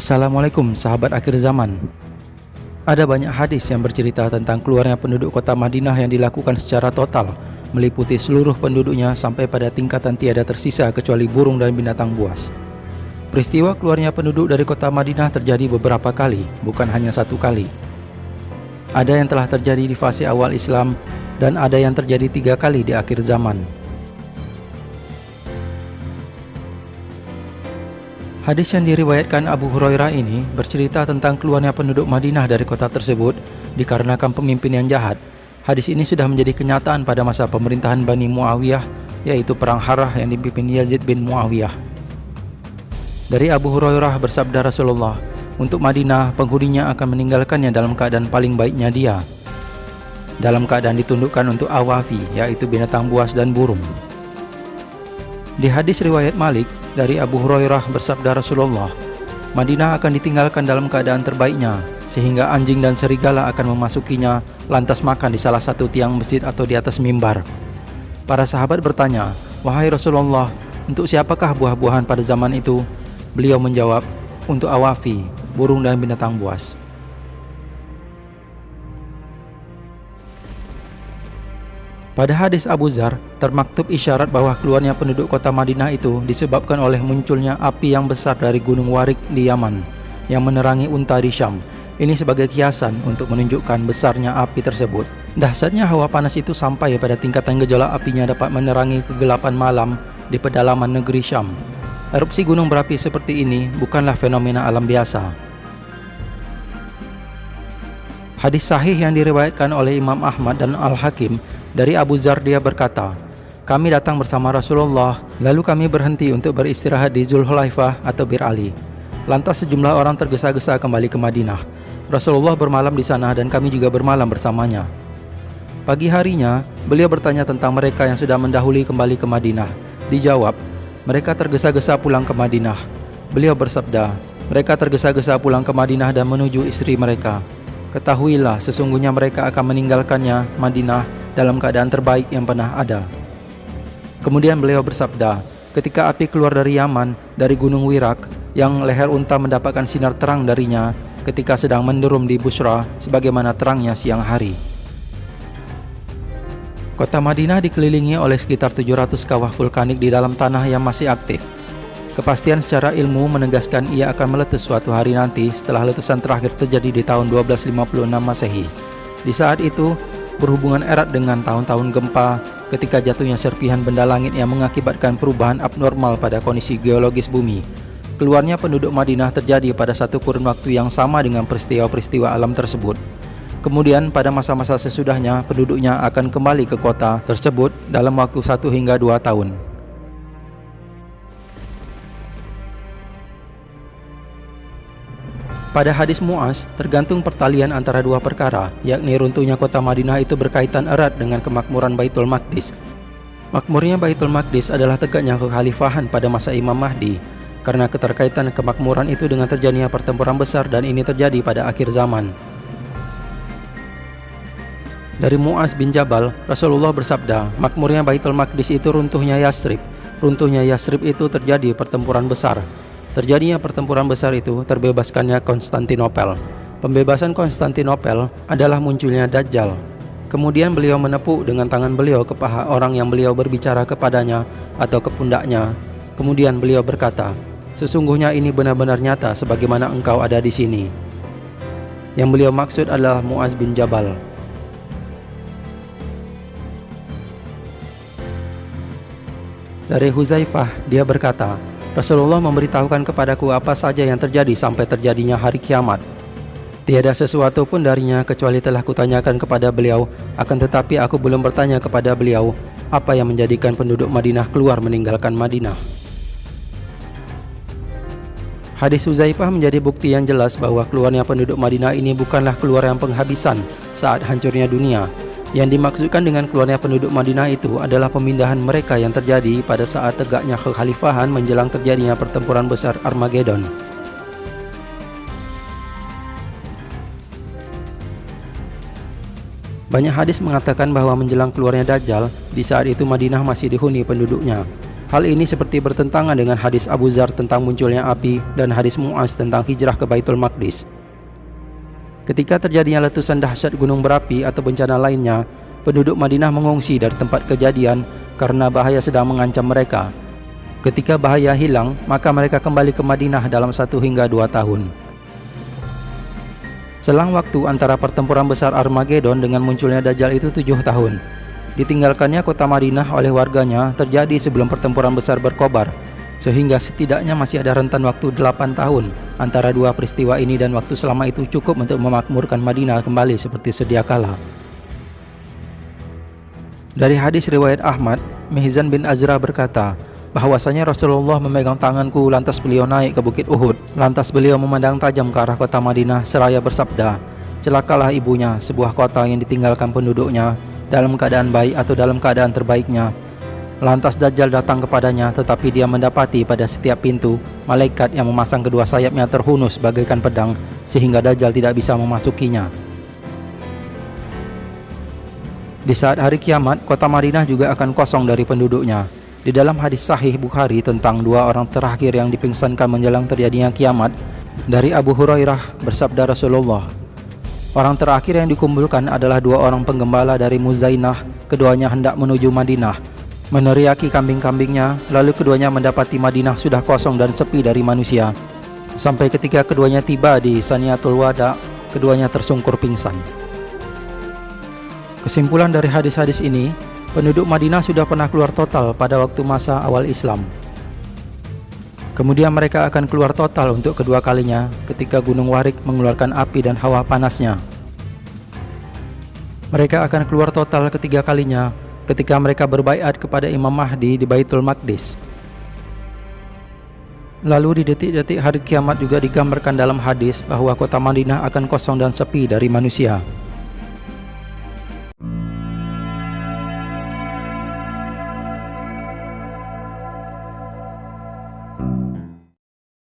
Assalamualaikum sahabat akhir zaman. Ada banyak hadis yang bercerita tentang keluarnya penduduk kota Madinah yang dilakukan secara total, meliputi seluruh penduduknya sampai pada tingkatan tiada tersisa kecuali burung dan binatang buas. Peristiwa keluarnya penduduk dari kota Madinah terjadi beberapa kali, bukan hanya satu kali. Ada yang telah terjadi di fase awal Islam dan ada yang terjadi 3 kali di akhir zaman. Hadis yang diriwayatkan Abu Hurairah ini bercerita tentang keluarnya penduduk Madinah dari kota tersebut dikarenakan pemimpin yang jahat. Hadis ini sudah menjadi kenyataan pada masa pemerintahan Bani Muawiyah, yaitu Perang Harrah yang dipimpin Yazid bin Muawiyah. Dari Abu Hurairah bersabda Rasulullah, untuk Madinah penghuninya akan meninggalkannya dalam keadaan paling baiknya dia, dalam keadaan ditundukkan untuk awafi, yaitu binatang buas dan burung. Di hadis riwayat Malik, dari Abu Hurairah bersabda Rasulullah, Madinah akan ditinggalkan dalam keadaan terbaiknya, sehingga anjing dan serigala akan memasukinya lantas makan di salah satu tiang masjid atau di atas mimbar. Para sahabat bertanya, wahai Rasulullah, untuk siapakah buah-buahan pada zaman itu? Beliau menjawab, untuk awafi, burung dan binatang buas. Pada hadis Abu Dzar, termaktub isyarat bahwa keluarnya penduduk kota Madinah itu disebabkan oleh munculnya api yang besar dari Gunung Warik di Yaman yang menerangi unta di Syam. Ini sebagai kiasan untuk menunjukkan besarnya api tersebut. Dahsyatnya hawa panas itu sampai pada tingkatan gejolak apinya dapat menerangi kegelapan malam di pedalaman negeri Syam. Erupsi gunung berapi seperti ini bukanlah fenomena alam biasa. Hadis sahih yang diriwayatkan oleh Imam Ahmad dan Al-Hakim dari Abu Dzar, dia berkata, kami datang bersama Rasulullah, lalu kami berhenti untuk beristirahat di Zulhulaifah atau Bir Ali. Lantas sejumlah orang tergesa-gesa kembali ke Madinah. Rasulullah bermalam di sana dan kami juga bermalam bersamanya. Pagi harinya, beliau bertanya tentang mereka yang sudah mendahului kembali ke Madinah. Dijawab, mereka tergesa-gesa pulang ke Madinah. Beliau bersabda, mereka tergesa-gesa pulang ke Madinah dan menuju istri mereka. Ketahuilah, sesungguhnya mereka akan meninggalkannya, Madinah, dalam keadaan terbaik yang pernah ada. Kemudian beliau bersabda, ketika api keluar dari Yaman, dari gunung Wirak, yang leher unta mendapatkan sinar terang darinya, ketika sedang menderum di Busra, sebagaimana terangnya siang hari. Kota Madinah dikelilingi oleh sekitar 700 kawah vulkanik di dalam tanah yang masih aktif. Kepastian secara ilmu menegaskan ia akan meletus suatu hari nanti setelah letusan terakhir terjadi di tahun 1256 Masehi. Di saat itu, berhubungan erat dengan tahun-tahun gempa ketika jatuhnya serpihan benda langit yang mengakibatkan perubahan abnormal pada kondisi geologis bumi. Keluarnya penduduk Madinah terjadi pada satu kurun waktu yang sama dengan peristiwa-peristiwa alam tersebut. Kemudian pada masa-masa sesudahnya, penduduknya akan kembali ke kota tersebut dalam waktu 1 hingga 2 tahun. Pada hadis Mu'az, tergantung pertalian antara dua perkara, yakni runtuhnya kota Madinah itu berkaitan erat dengan kemakmuran Baitul Maqdis. Makmurnya Baitul Maqdis adalah tegaknya kekhalifahan pada masa Imam Mahdi, karena keterkaitan kemakmuran itu dengan terjadinya pertempuran besar dan ini terjadi pada akhir zaman. Dari Mu'az bin Jabal, Rasulullah bersabda, makmurnya Baitul Maqdis itu runtuhnya Yasrib. Runtuhnya Yasrib itu terjadi pertempuran besar. Terjadinya pertempuran besar itu terbebaskannya Konstantinopel. Pembebasan Konstantinopel adalah munculnya Dajjal. Kemudian beliau menepuk dengan tangan beliau ke paha orang yang beliau berbicara kepadanya atau ke pundaknya. Kemudian beliau berkata, sesungguhnya ini benar-benar nyata sebagaimana engkau ada di sini. Yang beliau maksud adalah Mu'az bin Jabal. Dari Huzaifah, dia berkata, Rasulullah memberitahukan kepadaku apa saja yang terjadi sampai terjadinya hari kiamat. Tiada sesuatu pun darinya kecuali telah kutanyakan kepada beliau, akan tetapi aku belum bertanya kepada beliau apa yang menjadikan penduduk Madinah keluar meninggalkan Madinah. Hadis Huzaifah menjadi bukti yang jelas bahwa keluarnya penduduk Madinah ini bukanlah keluar yang penghabisan saat hancurnya dunia. Yang dimaksudkan dengan keluarnya penduduk Madinah itu adalah pemindahan mereka yang terjadi pada saat tegaknya kekhalifahan menjelang terjadinya pertempuran besar Armageddon. Banyak hadis mengatakan bahwa menjelang keluarnya Dajjal, di saat itu Madinah masih dihuni penduduknya. Hal ini seperti bertentangan dengan hadis Abu Dzar tentang munculnya api dan hadis Mu'az tentang hijrah ke Baitul Maqdis. Ketika terjadinya letusan dahsyat gunung berapi atau bencana lainnya, penduduk Madinah mengungsi dari tempat kejadian karena bahaya sedang mengancam mereka. Ketika bahaya hilang, maka mereka kembali ke Madinah dalam 1 hingga 2 tahun. Selang waktu antara pertempuran besar Armageddon dengan munculnya Dajjal itu 7 tahun. Ditinggalkannya kota Madinah oleh warganya terjadi sebelum pertempuran besar berkobar, sehingga setidaknya masih ada rentan waktu 8 tahun antara dua peristiwa ini, dan waktu selama itu cukup untuk memakmurkan Madinah kembali seperti sedia kala. Dari hadis riwayat Ahmad, Mihzan bin Azra berkata bahwasanya Rasulullah memegang tanganku, lantas beliau naik ke bukit Uhud. Lantas beliau memandang tajam ke arah kota Madinah seraya bersabda, "Celakalah ibunya, sebuah kota yang ditinggalkan penduduknya dalam keadaan baik atau dalam keadaan terbaiknya." Lantas Dajjal datang kepadanya, tetapi dia mendapati pada setiap pintu malaikat yang memasang kedua sayapnya terhunus bagaikan pedang, sehingga Dajjal tidak bisa memasukinya. Di saat hari kiamat, kota Madinah juga akan kosong dari penduduknya. Di dalam hadis sahih Bukhari tentang 2 orang terakhir yang dipingsankan menjelang terjadinya kiamat, dari Abu Hurairah bersabda Rasulullah, "Orang terakhir yang dikumpulkan adalah 2 orang penggembala dari Muzainah. Keduanya hendak menuju Madinah, meneriaki kambing-kambingnya, lalu keduanya mendapati Madinah sudah kosong dan sepi dari manusia. Sampai ketika keduanya tiba di Saniyatul Wada, keduanya tersungkur pingsan." Kesimpulan dari hadis-hadis ini, penduduk Madinah sudah pernah keluar total pada waktu masa awal Islam. Kemudian mereka akan keluar total untuk kedua kalinya ketika Gunung Warik mengeluarkan api dan hawa panasnya. Mereka akan keluar total ketiga kalinya ketika mereka berbaiat kepada Imam Mahdi di Baitul Maqdis. Lalu di detik-detik hari kiamat juga digambarkan dalam hadis bahwa kota Madinah akan kosong dan sepi dari manusia.